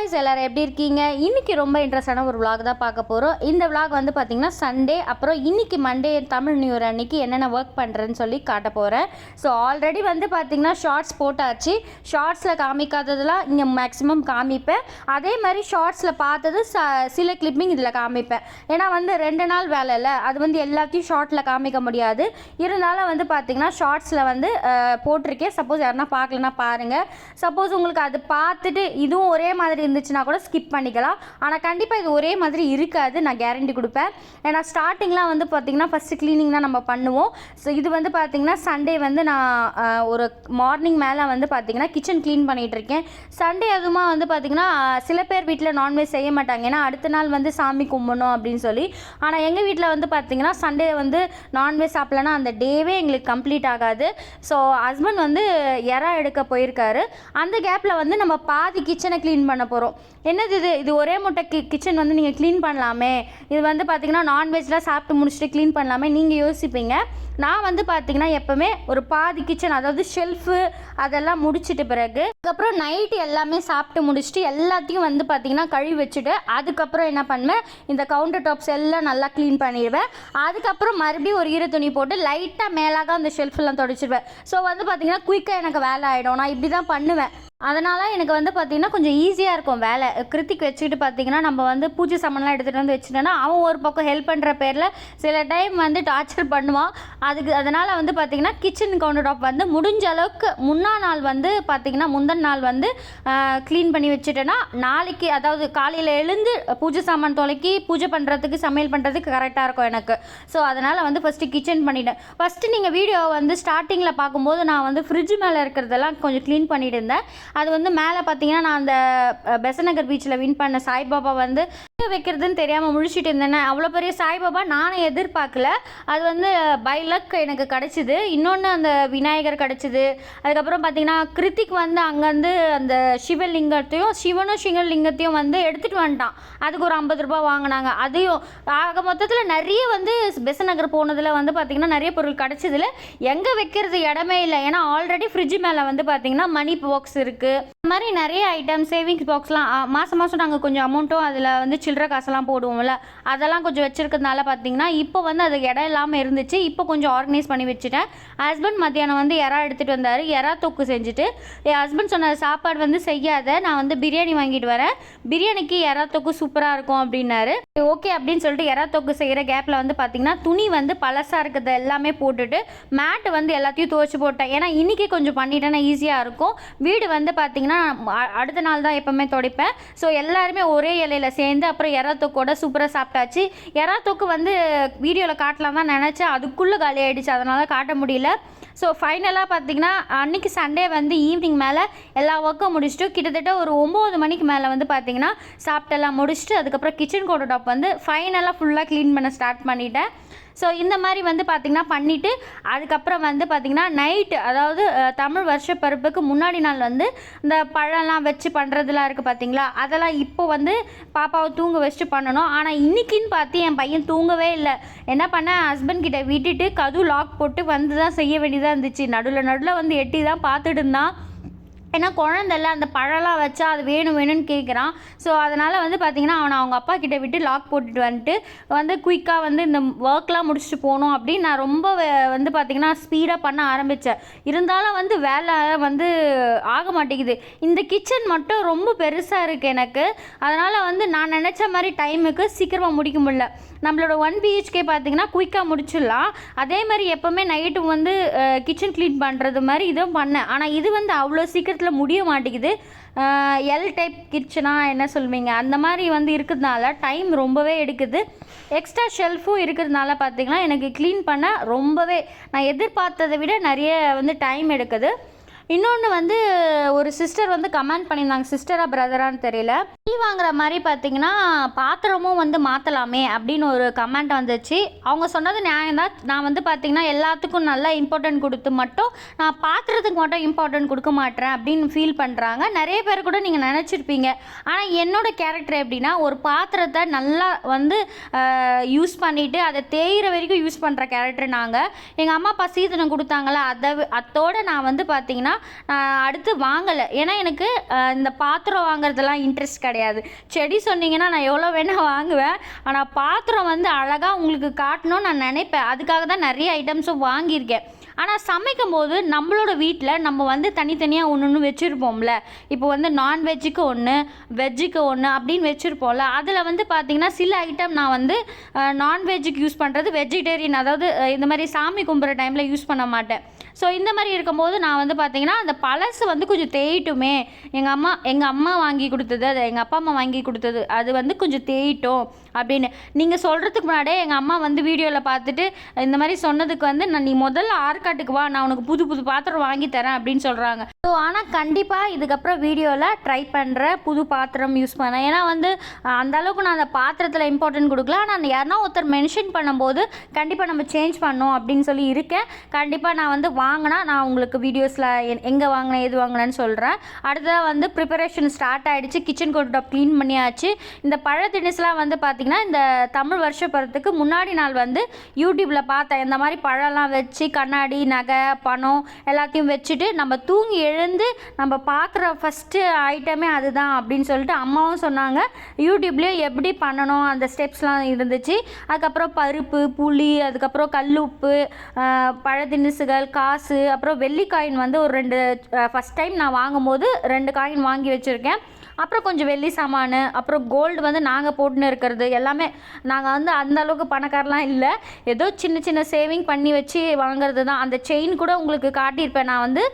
guys, எல்லாரும் எப்படி இருக்கீங்க? இன்னைக்கு ரொம்ப இன்ட்ரெஸ்டான ஒரு vlog தான் பார்க்க போறோம். இந்த vlog வந்து பாத்தீங்கன்னா சண்டே அப்புறம் இன்னைக்கு மண்டே தமிழ் நியூ இயர் அன்னைக்கு என்னென்ன வர்க் பண்றேன்னு சொல்லி காட்ட போறேன். ஸோ ஆல்ரெடி வந்து பாத்தீங்கன்னா ஷார்ட்ஸ் போட்டாச்சு. ஷார்ட்ஸ்ல காமிக்காததெல்லாம் இங்க மேக்ஸிமம் காமிப்பேன். அதே மாதிரி ஷார்ட்ஸ்ல பார்த்தது சில கிளிப்பிங் இதில் காமிப்பேன். ஏன்னா வந்து 2 நாள் வேலை இல்லை, அது வந்து எல்லாத்தையும் ஷார்ட்ல காமிக்க முடியாது. இருந்தாலும் வந்து பாத்தீங்கன்னா ஷார்ட்ஸ்ல வந்து போட்டிருக்கேன். சப்போஸ் யாருன்னா பார்க்கலன்னா பாருங்க. சப்போஸ் உங்களுக்கு அது பார்த்துட்டு இதுவும் ஒரே மாதிரி இருந்துச்சுன்னா கூட ஸ்கிப் பண்ணிக்கலாம். ஆனால் கண்டிப்பாக இது ஒரே மாதிரி இருக்காது, நான் கேரண்டி கொடுப்பேன். ஏன்னா ஸ்டார்டிங்லாம் வந்து பார்த்திங்கன்னா ஃபஸ்ட்டு க்ளீனிங் தான் நம்ம பண்ணுவோம். ஸோ இது வந்து பார்த்திங்கன்னா சண்டே வந்து நான் ஒரு மார்னிங் மேலே வந்து பார்த்திங்கன்னா கிச்சன் க்ளீன் பண்ணிகிட்ருக்கேன். சண்டே அதுமா வந்து பார்த்திங்கன்னா சில பேர் வீட்டில் நான்வெஜ் செய்ய மாட்டாங்க, ஏன்னா அடுத்த நாள் வந்து சாமி கும்பிடணும் அப்படின்னு சொல்லி. ஆனால் எங்கள் வீட்டில் வந்து பார்த்திங்கன்னா சண்டே வந்து நான்வெஜ் சாப்பிட்லன்னா அந்த டேவே எங்களுக்கு கம்ப்ளீட் ஆகாது. ஸோ ஹஸ்பண்ட் வந்து இறா எடுக்க போயிருக்காரு. அந்த கேப்பில் வந்து நம்ம பாதி கிச்சனை க்ளீன் பண்ண போகிறோம். என்னது இது ஒரே முட்டை கிச்சன் வந்து நீங்கள் க்ளீன் பண்ணலாமே, இது வந்து பார்த்திங்கன்னா நான்வெஜ்லாம் சாப்பிட்டு முடிச்சுட்டு க்ளீன் பண்ணலாமே நீங்கள் யோசிப்பீங்க. நான் வந்து பார்த்திங்கன்னா எப்போவுமே ஒரு பாதி கிச்சன், அதாவது ஷெல்ஃபு அதெல்லாம் முடிச்சிட்டு பிறகு அதுக்கப்புறம் நைட்டு எல்லாமே சாப்பிட்டு முடிச்சுட்டு எல்லாத்தையும் வந்து பார்த்திங்கன்னா கழுவி வச்சுட்டு அதுக்கப்புறம் என்ன பண்ணுவேன், இந்த கவுண்டர் டாப்ஸ் எல்லாம் நல்லா க்ளீன் பண்ணிடுவேன். அதுக்கப்புறம் மறுபடியும் ஒரு ஈர துணி போட்டு லைட்டாக மேலாக அந்த ஷெல்ஃபெல்லாம் தொடச்சிடுவேன். ஸோ வந்து பார்த்திங்கன்னா குயிக்காக எனக்கு வேலை ஆகிடும். நான் இப்படி தான் பண்ணுவேன். அதனால் எனக்கு வந்து பார்த்திங்கன்னா கொஞ்சம் ஈஸியாக இருக்கும் வேலை. கிருத்திக் வச்சுக்கிட்டு பார்த்திங்கன்னா நம்ம வந்து பூஜை சாமான்லாம் எடுத்துகிட்டு வந்து வச்சுட்டோன்னா அவன் ஒரு பக்கம் ஹெல்ப் பண்ணுற பேரில் சில டைம் வந்து டார்ச்சர் பண்ணுவான். அதனால் வந்து பார்த்திங்கன்னா கிச்சன் கவுண்டர் டாப் வந்து முடிஞ்ச அளவுக்கு நாள் வந்து பார்த்திங்கன்னா முந்தின நாள் வந்து க்ளீன் பண்ணி வச்சுட்டேன்னா நாளைக்கு, அதாவது காலையில் எழுந்து பூஜை சாமான் தொலைக்கி பூஜை பண்ணுறதுக்கு சமையல் பண்ணுறதுக்கு கரெக்டாக இருக்கும் எனக்கு. ஸோ அதனால் வந்து ஃபஸ்ட்டு கிச்சன் பண்ணிவிட்டேன். ஃபஸ்ட்டு நீங்கள் வீடியோ வந்து ஸ்டார்டிங்கில் பார்க்கும்போது நான் வந்து ஃப்ரிட்ஜ் மேலே இருக்கிறதெல்லாம் கொஞ்சம் க்ளீன் பண்ணிட்டு இருந்தேன். அது வந்து மேலே பார்த்தீங்கன்னா நான் அந்த பெசநகர் பீச்சில் வின் பண்ண சாய்பாபா வந்து வைக்கிறதுன்னு தெரியாமல் முழிச்சிட்டு இருந்தேன். அவ்வளோ பெரிய சாய்பாபா நானும் எதிர்பார்க்கல. அது வந்து பை லக் எனக்கு கிடச்சிது. இன்னொன்று அந்த விநாயகர் கிடச்சிது. அதுக்கப்புறம் பார்த்தீங்கன்னா கிருத்திக் வந்து அங்கேருந்து அந்த சிவலிங்கத்தையும் சிவலிங்கத்தையும் வந்து எடுத்துகிட்டு வந்துட்டான். அதுக்கு ஒரு 50 ரூபா வாங்கினாங்க. அதையும் ஆக மொத்தத்தில் நிறைய வந்து பெசநகர் போனதில் வந்து பார்த்திங்கன்னா நிறைய பொருள் கிடச்சதில் எங்கே வைக்கிறது இடமே இல்லை. ஏன்னா ஆல்ரெடி ஃப்ரிட்ஜ் மேலே வந்து பார்த்திங்கன்னா மணி பாக்ஸ் இருக்குது, இந்த மாதிரி நிறைய ஐட்டம், சேவிங்ஸ் பாக்ஸ்லாம் மாதம் மாதம் நாங்கள் கொஞ்சம் அமௌண்ட்டும் அதில் வந்து சில்லற காசெல்லாம் போடுவோம்ல, அதெல்லாம் கொஞ்சம் வச்சுருக்கிறதுனால பார்த்தீங்கன்னா இப்போ வந்து அது இடம் இல்லாமல் இருந்துச்சு. இப்போ கொஞ்சம் ஆர்கனைஸ் பண்ணி வச்சுட்டேன். ஹஸ்பண்ட் மத்தியானம் வந்து இறா எடுத்துகிட்டு வந்தார். இறா தொக்கு செஞ்சுட்டு என் ஹஸ்பண்ட் சொன்ன சாப்பாடு வந்து செய்யாத, நான் வந்து பிரியாணி வாங்கிட்டு வரேன், பிரியாணிக்கு இறா தொக்கு சூப்பராக இருக்கும் அப்படின்னாரு. ஓகே அப்படின்னு சொல்லிட்டு இறா தொக்கு செய்கிற கேப்பில் வந்து பார்த்திங்கன்னா துணி வந்து பழசாக இருக்கிறது எல்லாமே போட்டுட்டு மேட்டு வந்து எல்லாத்தையும் துவைச்சி போட்டேன். ஏன்னா இன்றைக்கி கொஞ்சம் பண்ணிட்டேன்னா ஈஸியாக இருக்கும். வீடு வந்து பார்த்திங்கன்னா அடுத்த நாள் தான் எப்போவுமே துடைப்பேன். ஸோ எல்லாருமே ஒரே இலையில் சேர்ந்து அப்புறம் இறா தொக்கோட சூப்பராக சாப்பிட்டாச்சு. இறா தொக்கு வந்து வீடியோவில் காட்டலாம் தான் நினச்சேன், அதுக்குள்ளே காலி ஆகிடுச்சு, அதனால காட்ட முடியல. ஸோ ஃபைனலாக பார்த்திங்கன்னா அன்றைக்கி சண்டே வந்து ஈவினிங் மேலே எல்லா ஒர்க்கும் முடிச்சுட்டு கிட்டத்தட்ட ஒரு 9 மணிக்கு மேலே வந்து பார்த்திங்கன்னா சாப்பிட்டெல்லாம் முடிச்சுட்டு அதுக்கப்புறம் கிச்சன் கவுண்டர் டாப் வந்து ஃபைனலாக ஃபுல்லாக க்ளீன் பண்ண ஸ்டார்ட் பண்ணிட்டேன். ஸோ இந்த மாதிரி வந்து பார்த்திங்கன்னா பண்ணிவிட்டு அதுக்கப்புறம் வந்து பார்த்திங்கன்னா நைட்டு, அதாவது தமிழ் வருஷ பிறப்புக்கு முன்னாடி நாள் வந்து இந்த பழம்லாம் வச்சு பண்ணுறதுலாம் இருக்குது பார்த்திங்களா, அதெல்லாம் இப்போ வந்து பாப்பாவை தூங்க வச்சுட்டு பண்ணணும். ஆனால் இன்றைக்கின்னு பார்த்து என் பையன் தூங்கவே இல்லை. என்ன பண்ணேன், ஹஸ்பண்ட் கிட்ட விட்டுட்டு கதவு லாக் போட்டு வந்து தான் செய்ய வேண்டியதாக இருந்துச்சு. நடுவில் வந்து எட்டி தான் பார்த்துட்டு இருந்தான். ஏன்னா குழந்தைல அந்த பழம்லாம் வச்சா அது வேணும்னு கேட்குறான். ஸோ அதனால் வந்து பார்த்திங்கன்னா அவனை அவங்க அப்பா கிட்டே விட்டு லாக் போட்டுட்டு வந்துட்டு வந்து குயிக்காக வந்து இந்த ஒர்க்லாம் முடிச்சுட்டு போகணும் அப்படின்னு நான் ரொம்ப வந்து பார்த்திங்கன்னா ஸ்பீடாக பண்ண ஆரம்பித்தேன். இருந்தாலும் வந்து வேலை வந்து ஆக மாட்டேங்குது. இந்த கிச்சன் மட்டும் ரொம்ப பெருசாக இருக்குது எனக்கு. அதனால் வந்து நான் நினச்ச மாதிரி டைமுக்கு சீக்கிரமாக முடிக்க முடியல. நம்மளோட 1 BHK பார்த்திங்கன்னா குயிக்காக முடிச்சிடலாம். அதே மாதிரி எப்போவுமே நைட்டு வந்து கிச்சன் க்ளீன் பண்ணுறது மாதிரி இதுவும் பண்ணேன். ஆனால் இது வந்து அவ்வளோ சீக்கிரத்தில் முடிய மாட்டேங்குது. எல் டைப் கிச்சனாக என்ன சொல்வீங்க, அந்த மாதிரி வந்து இருக்கிறதுனால டைம் ரொம்பவே எடுக்குது. எக்ஸ்ட்ரா ஷெல்ஃபும் இருக்கிறதுனால பார்த்திங்கன்னா எனக்கு க்ளீன் பண்ண ரொம்பவே நான் எதிர்பார்த்ததை விட நிறைய வந்து டைம் எடுக்குது. இன்னொன்று வந்து ஒரு சிஸ்டர் வந்து கமெண்ட் பண்ணியிருந்தாங்க, சிஸ்டரா பிரதரான்னு தெரியல, டீ வாங்குற மாதிரி பார்த்திங்கன்னா பாத்திரமும் வந்து மாற்றலாமே அப்படின்னு ஒரு கமெண்ட் வந்துச்சு. அவங்க சொன்னது நியாயம் தான். நான் வந்து பார்த்திங்கன்னா எல்லாத்துக்கும் நல்லா இம்பார்ட்டன்ட் கொடுத்து மட்டும் நான் பாத்திரத்துக்கு மட்டும் இம்பார்ட்டன்ட் கொடுக்க மாட்டேன் அப்படின்னு ஃபீல் பண்ணுறாங்க. நிறைய பேர் கூட நீங்கள் நினச்சிருப்பீங்க. ஆனால் என்னோடய கேரக்டர் எப்படின்னா, ஒரு பாத்திரத்தை நல்லா வந்து யூஸ் பண்ணிவிட்டு அதை தேயிற வரைக்கும் யூஸ் பண்ணுற கேரக்டர் நாங்கள். எங்கள் அம்மா அப்பா சீதனம் கொடுத்தாங்களா, அதோடு நான் வந்து பார்த்திங்கன்னா நான் அடுத்து வாங்கலை. ஏன்னா எனக்கு இந்த பாத்திரம் வாங்குறதெல்லாம் இன்ட்ரெஸ்ட் கிடையாது. செடி சொன்னீங்கன்னா நான் எவ்வளோ வேணால் வாங்குவேன். ஆனால் பாத்திரம் வந்து அழகாக உங்களுக்கு காட்டணும்னு நான் நினைப்பேன். அதுக்காக தான் நிறைய ஐட்டம்ஸும் வாங்கியிருக்கேன். ஆனால் சமைக்கும் போது நம்மளோட வீட்டில் நம்ம வந்து தனித்தனியாக ஒன்று ஒன்று வச்சுருப்போம்ல. இப்போ வந்து நான்வெஜ்ஜுக்கு ஒன்று, வெஜ்ஜுக்கு ஒன்று அப்படின்னு வச்சுருப்போம்ல. அதில் வந்து பார்த்திங்கன்னா சில ஐட்டம் நான் வந்து நான்வெஜ்ஜுக்கு யூஸ் பண்ணுறது வெஜிடேரியன், அதாவது இந்த மாதிரி சாமி கும்பிட்ற டைமில் யூஸ் பண்ண மாட்டேன். ஸோ இந்த மாதிரி இருக்கும்போது நான் வந்து பார்த்திங்கன்னா அந்த பழசு வந்து கொஞ்சம் தேயிட்டுமே, எங்கள் அம்மா வாங்கி கொடுத்தது, அது எங்கள் அப்பா அம்மா வாங்கி கொடுத்தது, அது வந்து கொஞ்சம் தேயிட்டும் அப்படின்னு நீங்கள் சொல்கிறதுக்கு முன்னாடியே எங்கள் அம்மா வந்து வீடியோவில் பார்த்துட்டு இந்த மாதிரி சொன்னதுக்கு வந்து நீ முதல்ல ஆற்காட்டுக்கு வா, நான் உனக்கு புது புது பாத்திரம் வாங்கி தரேன் அப்படின்னு சொல்கிறாங்க. ஸோ ஆனால் கண்டிப்பாக இதுக்கப்புறம் வீடியோவில் ட்ரை பண்ணுற புது பாத்திரம் யூஸ் பண்ணேன். ஏன்னா வந்து அந்தளவுக்கு நான் அந்த பாத்திரத்தில் இம்பார்ட்டன்ட் கொடுக்கல. ஆனால் யாருன்னா ஒருத்தர் மென்ஷன் பண்ணும்போது கண்டிப்பாக நம்ம சேஞ்ச் பண்ணோம் அப்படின்னு சொல்லி இருக்கேன். கண்டிப்பாக நான் வந்து வாங்கினா நான் உங்களுக்கு வீடியோஸில் எங்கே வாங்கினேன் எது வாங்கினேன்னு சொல்கிறேன். அடுத்ததாக வந்து ப்ரிப்பரேஷன் ஸ்டார்ட் ஆகிடுச்சு. கிச்சன் கவுண்டர் டாப் க்ளீன் பண்ணியாச்சு. இந்த பழ திணிஸ்லாம் வந்து பார்த்திங்கன்னா இந்த தமிழ் வருஷ பிறத்துக்கு முன்னாடி நாள் வந்து யூடியூப்பில் பார்த்தேன். இந்த மாதிரி பழம்லாம் வச்சு கண்ணாடி, நகை, பணம் எல்லாத்தையும் வச்சுட்டு நம்ம தூங்கி எழுந்து நம்ம பார்க்குற ஃபஸ்ட்டு ஐட்டமே அதுதான் அப்படின்னு சொல்லிட்டு அம்மாவும் சொன்னாங்க. யூடியூப்லேயே எப்படி பண்ணணும் அந்த ஸ்டெப்ஸ்லாம் இருந்துச்சு. அதுக்கப்புறம் பருப்பு, புளி, அதுக்கப்புறம் கல்லுப்பு, பழ திணிசுகள், காசு, அப்புறம் வெள்ளி காயின் வந்து ஒரு 2 ஃபஸ்ட் டைம் நான் வாங்கும்போது 2 காயின் வாங்கி வச்சுருக்கேன். அப்புறம் கொஞ்சம் வெள்ளி சாமான், அப்புறம் கோல்டு வந்து நாங்கள் போட்டுன்னு இருக்கிறது எல்லாமே. நாங்கள் வந்து அந்தளவுக்கு பணக்காரலாம் இல்லை. ஏதோ சின்ன சின்ன சேவிங் பண்ணி வச்சு வாங்குறது தான். அந்த செயின் கூட உங்களுக்கு காட்டியிருப்பேன். நான் வந்து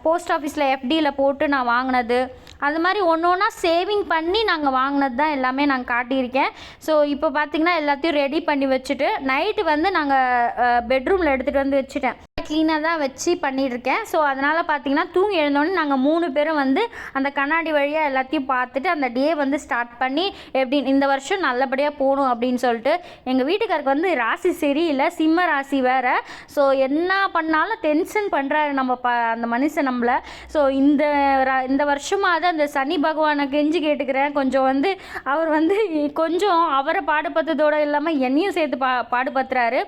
போஸ்ட் ஆஃபீஸில் FDயில் போட்டு நான் வாங்கினது, அது மாதிரி ஒன்று ஒன்றா சேவிங் பண்ணி நாங்கள் வாங்கினது தான் எல்லாமே நான் காட்டியிருக்கேன். ஸோ இப்போ பார்த்திங்கன்னா எல்லாத்தையும் ரெடி பண்ணி வச்சுட்டு நைட்டு வந்து நாங்கள் பெட்ரூமில் எடுத்துகிட்டு வந்து வச்சுட்டேன். க்ளீனாக தான் வச்சு பண்ணிகிட்ருக்கேன். ஸோ அதனால் பார்த்திங்கன்னா தூங்கி எழுந்தோடனே நாங்கள் 3 பேரும் வந்து அந்த கண்ணாடி வழியாக எல்லாத்தையும் பார்த்துட்டு அந்த டே வந்து ஸ்டார்ட் பண்ணி எப்படி இந்த வருஷம் நல்லபடியாக போகணும் அப்படின்னு சொல்லிட்டு. எங்கள் வீட்டுக்காருக்கு வந்து ராசி சரியில்லை, சிம்ம ராசி வேறு. ஸோ என்ன பண்ணாலும் டென்ஷன் பண்ணுறாரு நம்ம அந்த மனுஷன் நம்மளை. ஸோ இந்த வருஷமாக அந்த சனி பகவானை கெஞ்சி கேட்டுக்கிறேன். கொஞ்சம் வந்து அவர் வந்து கொஞ்சம் அவரை பாடுபடுறதோடு இல்லாமல் என்னையும் சேர்த்து பாடுபடுத்துறாரு.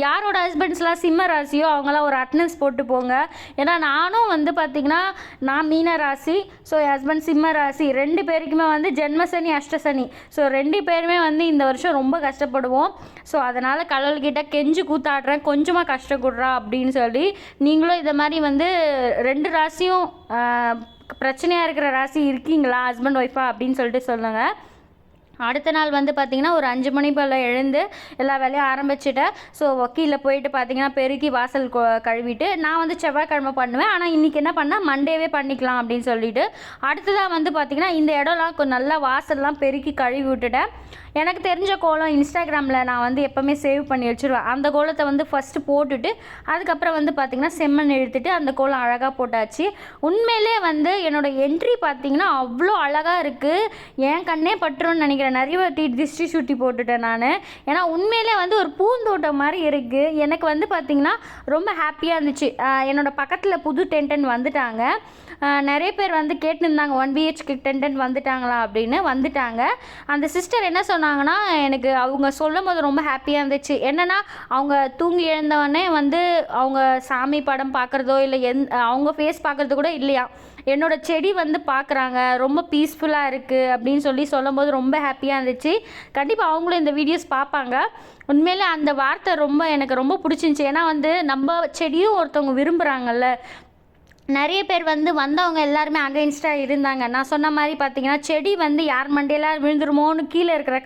யாரோட ஹஸ்பண்ட்ஸ்லாம் சிம்ம ராசியோ அவங்களாம் ஒரு அட்டனன்ஸ் போட்டு போங்க. ஏன்னா நானும் வந்து பார்த்திங்கன்னா நான் மீன ராசி, ஸோ என் ஹஸ்பண்ட் சிம்ம ராசி. 2 பேருக்குமே வந்து ஜென்மசனி, அஷ்டசனி. ஸோ 2 பேருமே வந்து இந்த வருஷம் ரொம்ப கஷ்டப்படுவோம். ஸோ அதனால் கடவுள்கிட்ட கெஞ்சு கூத்தாடுறேன், கொஞ்சமாக கஷ்டப்படுறா அப்படின்னு சொல்லி. நீங்களும் இதை மாதிரி வந்து 2 ராசியும் பிரச்சனையாக இருக்கிற ராசி இருக்கீங்களா ஹஸ்பண்ட் ஒய்ஃபா அப்படின்னு சொல்லிட்டு சொல்லுங்கள். அடுத்த நாள் வந்து பார்த்திங்கன்னா ஒரு 5 மணி போல் எழுந்து எல்லா வேலையும் ஆரம்பிச்சிட்டேன். ஸோ வக்கீலில் போயிட்டு பார்த்திங்கன்னா பெருக்கி வாசல் கழுவிட்டு நான் வந்து செவ்வாய்க்கிழமை பண்ணுவேன். ஆனால் இன்றைக்கி என்ன பண்ணால் மண்டேவே பண்ணிக்கலாம் அப்படின்னு சொல்லிவிட்டு அடுத்ததாக வந்து பார்த்திங்கன்னா இந்த இடம்லாம் கொஞ்சம் நல்லா வாசல்லாம் பெருக்கி கழுவி விட்டுட்டேன். எனக்கு தெரிஞ்ச கோலம் இன்ஸ்டாகிராமில் நான் வந்து எப்போவுமே சேவ் பண்ணி வச்சுருவேன். அந்த கோலத்தை வந்து ஃபஸ்ட்டு போட்டுட்டு அதுக்கப்புறம் வந்து பார்த்திங்கன்னா செம்மண் இழுத்துட்டு அந்த கோலம் அழகாக போட்டாச்சு. உண்மையிலே வந்து என்னோடய என்ட்ரி பார்த்திங்கன்னா அவ்வளோ அழகாக இருக்குது. என் கண்ணே பட்டுருன்னு நினைக்கிறேன். நிறைய திருஷ்டி சுட்டி போட்டுட்டேன் நான். ஏன்னா உண்மையிலே வந்து ஒரு பூந்தோட்டம் மாதிரி இருக்குது. எனக்கு வந்து பார்த்திங்கன்னா ரொம்ப ஹாப்பியாக இருந்துச்சு. என்னோடய பக்கத்தில் புது டென்டன் வந்துட்டாங்க. நிறைய பேர் வந்து கேட்டுருந்தாங்க 1 BHK டென்டன் வந்துட்டாங்களா அப்படின்னு. வந்துட்டாங்க. அந்த சிஸ்டர் என்ன சொன்னாங்கன்னா எனக்கு அவங்க சொல்லும் போது ரொம்ப ஹாப்பியாக இருந்துச்சு. என்னென்னா அவங்க தூங்கி எழுந்தவொடனே வந்து அவங்க சாமி படம் பார்க்குறதோ இல்லை அவங்க ஃபேஸ் பார்க்குறது கூட இல்லையா, என்னோடய செடி வந்து பார்க்குறாங்க, ரொம்ப பீஸ்ஃபுல்லாக இருக்குது அப்படின்னு சொல்லும்போது ரொம்ப ஹாப்பியாக இருந்துச்சு. கண்டிப்பாக அவங்களும் இந்த வீடியோஸ் பார்ப்பாங்க. உண்மையிலே அந்த வார்த்தை எனக்கு ரொம்ப பிடிச்சிருந்துச்சி. ஏன்னா வந்து நம்ம செடியும் ஒருத்தவங்க விரும்புகிறாங்கல்ல. நிறைய பேர் வந்து வந்தவங்க எல்லாருமே அகைன்ஸ்டாக இருந்தாங்க. நான் சொன்ன மாதிரி பார்த்திங்கன்னா செடி வந்து யார் மண்டையெல்லாம் விழுந்துருமோன்னு கீழே இருக்கிற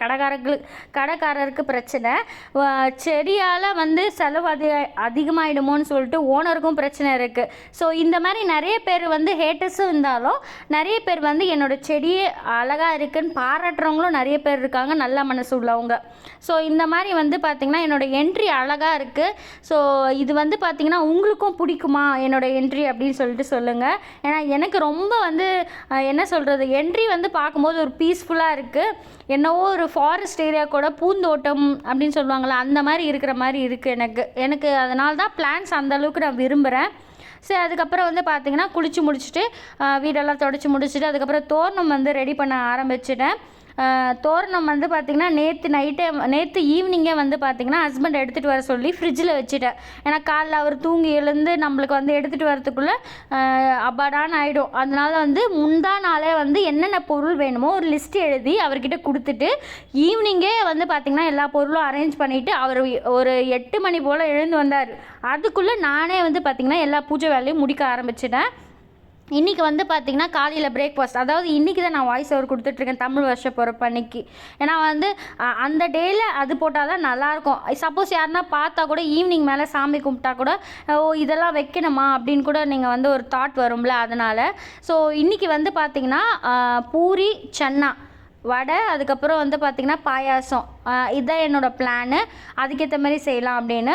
கடைக்காரருக்கு பிரச்சனை, செடியால் வந்து செலவு அதிகமாகிடுமோன்னு சொல்லிட்டு ஓனருக்கும் பிரச்சனை இருக்குது. ஸோ இந்த மாதிரி நிறைய பேர் வந்து ஹேட்டர்ஸும் இருந்தாலும் நிறைய பேர் வந்து என்னோடய செடியே அழகாக இருக்குதுன்னு பாராட்டுறவங்களும் நிறைய பேர் இருக்காங்க, நல்ல மனசு உள்ளவங்க. ஸோ இந்த மாதிரி வந்து பார்த்திங்கன்னா என்னோடய என்ட்ரி அழகாக இருக்குது. ஸோ இது வந்து பார்த்திங்கன்னா உங்களுக்கும் பிடிக்குமா என்னோடய என்ட்ரி அப்படின்னு சொல்லிட்டு சொல்லுங்கள். ஏன்னா எனக்கு ரொம்ப வந்து என்ன சொல்கிறது, என்ட்ரி வந்து பார்க்கும்போது ஒரு பீஸ்ஃபுல்லாக இருக்குது. என்னவோ ஒரு ஃபாரஸ்ட் ஏரியா கூட பூந்தோட்டம் அப்படின்னு சொல்லுவாங்களே அந்த மாதிரி இருக்கிற மாதிரி இருக்குது எனக்கு அதனால தான் பிளான்ஸ் அந்தளவுக்கு நான் விரும்புகிறேன். சரி, அதுக்கப்புறம் வந்து பார்த்திங்கன்னா குளித்து முடிச்சுட்டு வீடெல்லாம் தொடச்சி முடிச்சுட்டு அதுக்கப்புறம் தோரணம் வந்து ரெடி பண்ண ஆரம்பிச்சிட்டேன். தோரணம் வந்து பார்த்திங்கன்னா நேற்று ஈவினிங்கே வந்து பார்த்திங்கன்னா ஹஸ்பண்ட் எடுத்துகிட்டு வர சொல்லி ஃப்ரிட்ஜில் வச்சுட்டேன். ஏன்னா காலைல அவர் தூங்கி எழுந்து நம்மளுக்கு வந்து எடுத்துகிட்டு வரதுக்குள்ளே அப்பாடான்னு ஆகிடும். அதனால வந்து முந்தா நாளே வந்து என்னென்ன பொருள் வேணுமோ ஒரு லிஸ்ட் எழுதி அவர்கிட்ட கொடுத்துட்டு ஈவினிங்கே வந்து பார்த்திங்கன்னா எல்லா பொருளும் அரேஞ்ச் பண்ணிவிட்டு அவர் ஒரு 8 மணி போல் எழுந்து வந்தார். அதுக்குள்ளே நானே வந்து பார்த்திங்கன்னா எல்லா பூஜை வேலையும் முடிக்க ஆரம்பிச்சிட்டேன். இன்றைக்கி வந்து பார்த்திங்கன்னா காலையில் பிரேக்ஃபாஸ்ட், அதாவது இன்றைக்கி தான் நான் வாய்ஸ் ஓவர் கொடுத்துட்ருக்கேன் தமிழ் வருஷ பிறப்பு அன்னைக்கு. ஏன்னா வந்து அந்த டேயில் அது போட்டால் தான் நல்லாயிருக்கும். சப்போஸ் யாருன்னா பார்த்தா கூட ஈவினிங் மேலே சாமி கும்பிட்டா கூட இதெல்லாம் வைக்கணுமா அப்படின்னு கூட நீங்கள் வந்து ஒரு தாட் வரும்ல, அதனால். ஸோ இன்றைக்கி வந்து பார்த்திங்கன்னா பூரி சன்னா வடை, அதுக்கப்புறம் வந்து பார்த்திங்கன்னா பாயாசம், இதுதான் என்னோடய பிளானு. அதுக்கேற்ற மாதிரி செய்யலாம் அப்படின்னு.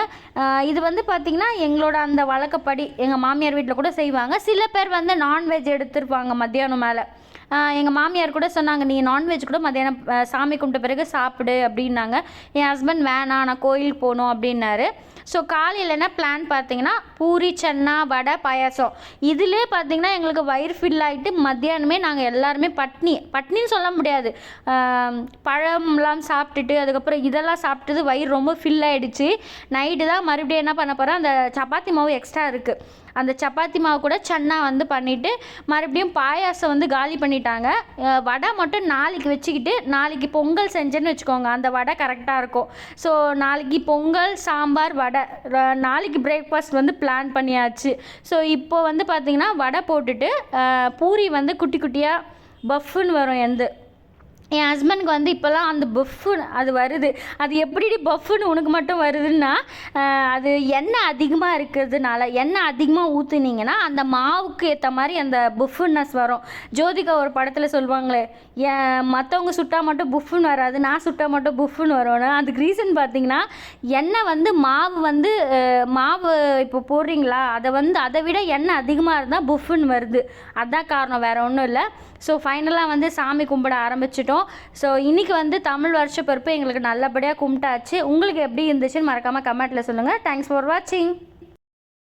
இது வந்து பார்த்திங்கன்னா எங்களோட அந்த வழக்கப்படி எங்கள் மாமியார் வீட்டில் கூட செய்வாங்க. சில பேர் வந்து நான்வெஜ் எடுத்துருப்பாங்க மத்தியானம் மேலே. எங்கள் மாமியார் கூட சொன்னாங்க, நீ நான்வெஜ் கூட மத்தியானம் சாமி கும்பிட்ட பிறகு சாப்பிடு அப்படின்னாங்க. என் ஹஸ்பண்ட் வேணாம், நான் கோயிலுக்கு போகணும் அப்படின்னாரு. ஸோ காலையில் என்ன பிளான் பார்த்திங்கன்னா பூரி சன்னா வடை பாயாசம். இதிலே பார்த்திங்கன்னா எங்களுக்கு வயிறு ஃபில் ஆகிட்டு மத்தியானமே நாங்கள் எல்லாருமே பட்னின்னு சொல்ல முடியாது, பழம்லாம் சாப்பிட்டுட்டு அதுக்கப்புறம் இதெல்லாம் சாப்பிட்டது வயிறு ரொம்ப ஃபில் ஆகிடுச்சு. நைட்டு தான் மறுபடியும் என்ன பண்ண போகிறேன், அந்த சப்பாத்தி மாவு எக்ஸ்ட்ரா இருக்குது, அந்த சப்பாத்தி மாவு கூட சன்னா வந்து பண்ணிவிட்டு மறுபடியும் பாயாசம் வந்து காலி பண்ணிட்டாங்க. வடை மட்டும் நாளைக்கு வச்சுக்கிட்டு நாளைக்கு பொங்கல் செஞ்சேன்னு வச்சுக்கோங்க, அந்த வடை கரெக்டாக இருக்கும். ஸோ நாளைக்கு பொங்கல் சாம்பார் வடை நாளைக்கு பிரேக்ஃபாஸ்ட் வந்து பிளான் பண்ணியாச்சு. ஸோ இப்போ வந்து பார்த்திங்கன்னா வடை போட்டுட்டு பூரி வந்து குட்டி குட்டியாக பஃப்னு வரும். என் ஹஸ்பண்டுக்கு வந்து இப்போல்லாம் அந்த பஃப்னு அது வருது. அது எப்படி பஃப்னு உனக்கு மட்டும் வருதுன்னா, அது எண்ணெய் அதிகமாக இருக்கிறதுனால, எண்ணெய் அதிகமாக ஊற்றுனீங்கன்னா அந்த மாவுக்கு ஏற்ற மாதிரி அந்த புஃப்னஸ் வரும். ஜோதிகா ஒரு படத்தில் சொல்லுவாங்களே, மற்றவங்க சுட்டால் மட்டும் புஃப்னு வராது, நான் சுட்டால் மட்டும் புஃப்னு வரும்னு. அதுக்கு ரீசன் பார்த்திங்கன்னா எண்ணெய் வந்து மாவு இப்போ போடுறீங்களா, அதை விட எண்ணெய் அதிகமாக இருந்தால் புஃப்னு வருது. அதுதான் காரணம், வேறு ஒன்றும் இல்லை. ஸோ ஃபைனலாக வந்து சாமி கும்பிட ஆரம்பிச்சிட்டோம். ஸோ இன்றைக்கி வந்து தமிழ் வருஷ பிறப்பு எங்களுக்கு நல்லபடியாக கும்பிட்டாச்சு. உங்களுக்கு எப்படி இருந்துச்சுன்னு மறக்காமல் கமெண்ட்டில் சொல்லுங்கள். தேங்க்ஸ் ஃபார் வாட்சிங்.